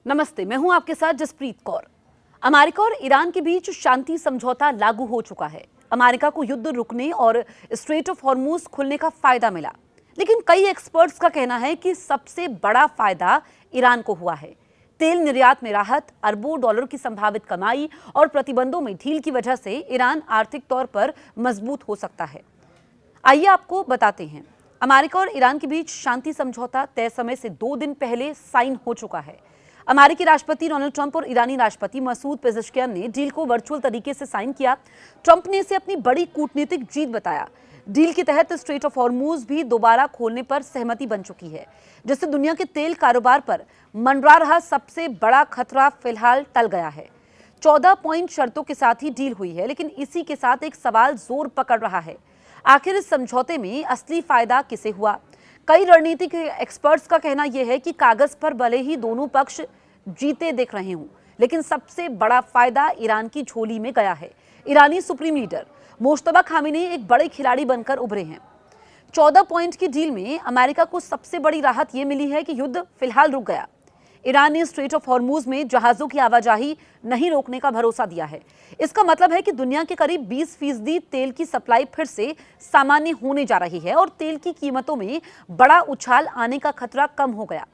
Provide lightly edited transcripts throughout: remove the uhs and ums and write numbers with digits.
नमस्ते, मैं हूं आपके साथ जसप्रीत कौर। अमेरिका और ईरान के बीच शांति समझौता लागू हो चुका है। अमेरिका को युद्ध रुकने और स्ट्रेट ऑफ हॉर्मूज खुलने का फायदा मिला, लेकिन कई एक्सपर्ट्स का कहना है कि सबसे बड़ा फायदा ईरान को हुआ है। तेल निर्यात में राहत, अरबों डॉलर की संभावित कमाई और प्रतिबंधों में ढील की वजह से ईरान आर्थिक तौर पर मजबूत हो सकता है। आइए आपको बताते हैं। अमेरिका और ईरान के बीच शांति समझौता तय समय से 2 दिन पहले साइन हो चुका है। अमेरिकी राष्ट्रपति डोनाल्ड ट्रंप और ईरानी राष्ट्रपति मसूद पेजेश्कियान ने डील को वर्चुअल तरीके से साइन किया। ट्रंप ने इसे अपनी बड़ी कूटनीतिक जीत बताया। डील के तहत स्ट्रेट ऑफ हॉर्मूज भी दोबारा खोलने पर सहमति बन चुकी है, जिससे दुनिया के तेल कारोबार पर मंडरा रहा सबसे बड़ा खतरा फिलहाल टल गया है। 14 पॉइंट शर्तों के साथ ही डील हुई है, लेकिन इसी के साथ एक सवाल जोर पकड़ रहा है। आखिर इस समझौते में असली फायदा किसे हुआ? कई रणनीतिक एक्सपर्ट्स का कहना यह है कि कागज पर भले ही दोनों पक्ष जीते दिख रहे हों, लेकिन सबसे बड़ा फायदा ईरान की झोली में गया है। ईरानी सुप्रीम लीडर मोज्तबा खामेनी एक बड़े खिलाड़ी बनकर उभरे हैं। 14 पॉइंट की डील में अमेरिका को सबसे बड़ी राहत यह मिली है कि युद्ध फिलहाल रुक गया। ईरान ने स्ट्रेट ऑफ हॉर्मूज में जहाजों की आवाजाही नहीं रोकने का भरोसा दिया है। इसका मतलब है कि दुनिया के करीब 20% तेल की सप्लाई फिर से सामान्य होने जा रही है और तेल की कीमतों में बड़ा उछाल आने का खतरा कम हो गया।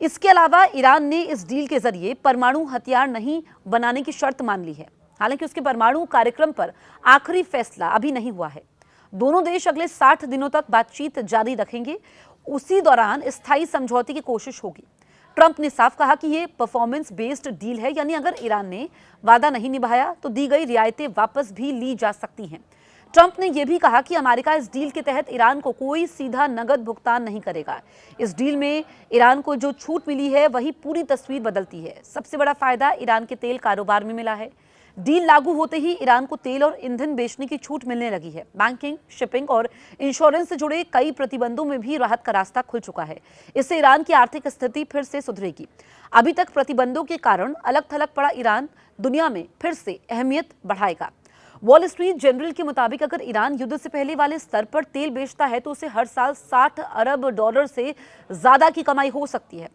इसके अलावा ईरान ने इस डील के जरिए परमाणु हथियार नहीं बनाने की शर्त मान ली है। हालांकि उसके परमाणु कार्यक्रम पर आखिरी फैसला अभी नहीं हुआ है। दोनों देश अगले 60 दिनों तक बातचीत जारी रखेंगे। उसी दौरान स्थायी समझौते की कोशिश होगी। ट्रंप ने साफ कहा कि यह परफॉर्मेंस बेस्ड डील है, यानी अगर ईरान ने वादा नहीं निभाया तो दी गई रियायतें वापस भी ली जा सकती हैं। ट्रंप ने यह भी कहा कि अमेरिका इस डील के तहत ईरान को कोई सीधा नगद भुगतान नहीं करेगा। इस डील में ईरान को जो छूट मिली है वही पूरी तस्वीर बदलती है। सबसे बड़ा फायदा ईरान के तेल कारोबार में मिला है। डील लागू होते ही ईरान को तेल और ईंधन बेचने की छूट मिलने लगी है। बैंकिंग, शिपिंग और इंश्योरेंस से जुड़े कई प्रतिबंधों में भी राहत का रास्ता खुल चुका है। इससे ईरान की आर्थिक स्थिति फिर से सुधरेगी। अभी तक प्रतिबंधों के कारण अलग थलग पड़ा ईरान दुनिया में फिर से अहमियत बढ़ाएगा। वॉल स्ट्रीट जर्नल के मुताबिक अगर ईरान युद्ध से पहले वाले स्तर पर तेल बेचता है तो उसे हर साल 60 अरब डॉलर से ज्यादा की कमाई हो सकती है।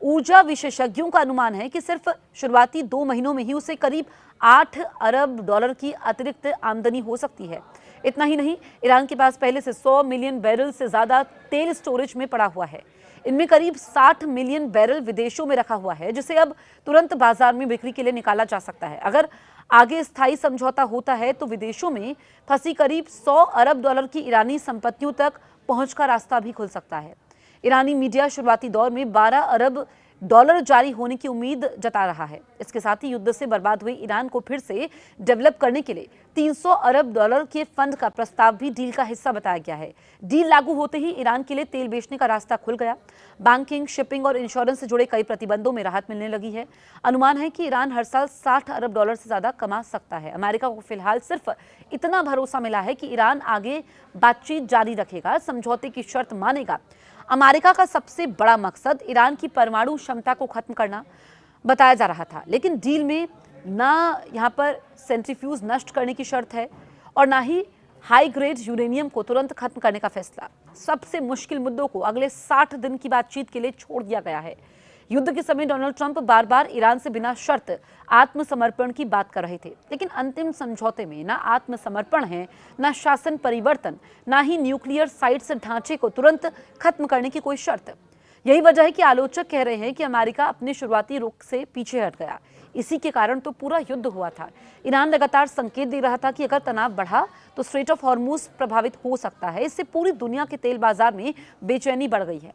ऊर्जा विशेषज्ञों का अनुमान है कि सिर्फ शुरुआती 2 महीनों में ही उसे करीब 8 अरब डॉलर की अतिरिक्त आमदनी हो सकती है। इतना ही नहीं, ईरान के पास पहले से 100 मिलियन बैरल से ज्यादा तेल स्टोरेज में पड़ा हुआ है। इनमें करीब 60 मिलियन बैरल विदेशों में रखा हुआ है, जिसे अब तुरंत बाजार में बिक्री के लिए निकाला जा सकता है। अगर आगे स्थायी समझौता होता है तो विदेशों में फंसी करीब 100 अरब डॉलर की ईरानी संपत्तियों तक पहुंच का रास्ता भी खुल सकता है। ईरानी मीडिया शुरुआती दौर में 12 अरब डॉलर जारी होने की उम्मीद जता रहा है। इसके साथ ही युद्ध से बर्बाद हुए ईरान को फिर से डेवलप करने के लिए 300 अरब डॉलर के फंड का प्रस्ताव भी डील का हिस्सा बताया गया है। डील लागू होते ही ईरान के लिए तेल बेचने का रास्ता खुल गया। बैंकिंग, शिपिंग और इंश्योरेंस से जुड़े कई प्रतिबंधों में राहत मिलने लगी है। अनुमान है कि ईरान हर साल 60 अरब डॉलर से ज्यादा कमा सकता है। अमेरिका को फिलहाल सिर्फ इतना भरोसा मिला है कि ईरान आगे बातचीत जारी रखेगा, समझौते की शर्त मानेगा। अमेरिका का सबसे बड़ा मकसद ईरान की परमाणु क्षमता को खत्म करना बताया जा रहा था, लेकिन डील में ना यहाँ पर सेंट्रीफ्यूज नष्ट करने की शर्त है और ना ही हाई ग्रेड यूरेनियम को तुरंत खत्म करने का फैसला। सबसे मुश्किल मुद्दों को अगले 60 दिन की बातचीत के लिए छोड़ दिया गया है। युद्ध के समय डोनाल्ड ट्रंप बार बार ईरान से बिना शर्त आत्मसमर्पण की बात कर रहे थे, लेकिन अंतिम समझौते में ना आत्मसमर्पण है, ना शासन परिवर्तन, ना ही न्यूक्लियर साइट्स ढांचे को तुरंत खत्म करने की कोई शर्त। यही वजह है कि आलोचक कह रहे हैं कि अमेरिका अपने शुरुआती रुख से पीछे हट गया। इसी के कारण तो पूरा युद्ध हुआ था। ईरान लगातार संकेत दे रहा था कि अगर तनाव बढ़ा तो स्ट्रेट ऑफ हॉर्मूज प्रभावित हो सकता है। इससे पूरी दुनिया के तेल बाजार में बेचैनी बढ़ गई है।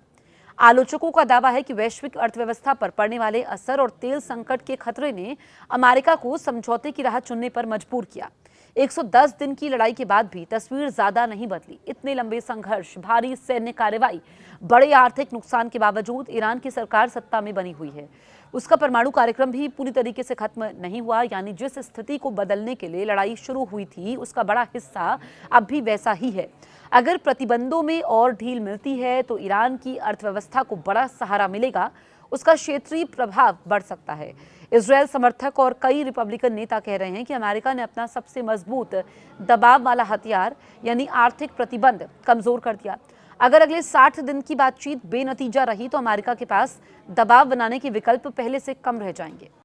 आलोचकों का दावा है कि वैश्विक अर्थव्यवस्था पर पड़ने वाले असर और तेल संकट के खतरे ने अमेरिका को समझौते की राह चुनने पर मजबूर किया। 110 दिन की लड़ाई के बाद भी तस्वीर ज्यादा नहीं बदली। इतने लंबे संघर्ष, भारी सैन्य कार्रवाई, बड़े आर्थिक नुकसान के बावजूद ईरान की सरकार सत्ता में बनी हुई है। उसका परमाणु कार्यक्रम भी पूरी तरीके से खत्म नहीं हुआ, यानी जिस स्थिति को बदलने के लिए लड़ाई शुरू हुई थी उसका बड़ा हिस्सा अब भी वैसा ही है। अगर प्रतिबंधों में और ढील मिलती है तो ईरान की अर्थव्यवस्था को बड़ा सहारा मिलेगा। उसका क्षेत्रीय प्रभाव बढ़ सकता है। इजरायल समर्थक और कई रिपब्लिकन नेता कह रहे हैं कि अमेरिका ने अपना सबसे मजबूत दबाव वाला हथियार यानी आर्थिक प्रतिबंध कमजोर कर दिया। अगर अगले 60 दिन की बातचीत बेनतीजा रही तो अमेरिका के पास दबाव बनाने के विकल्प पहले से कम रह जाएंगे।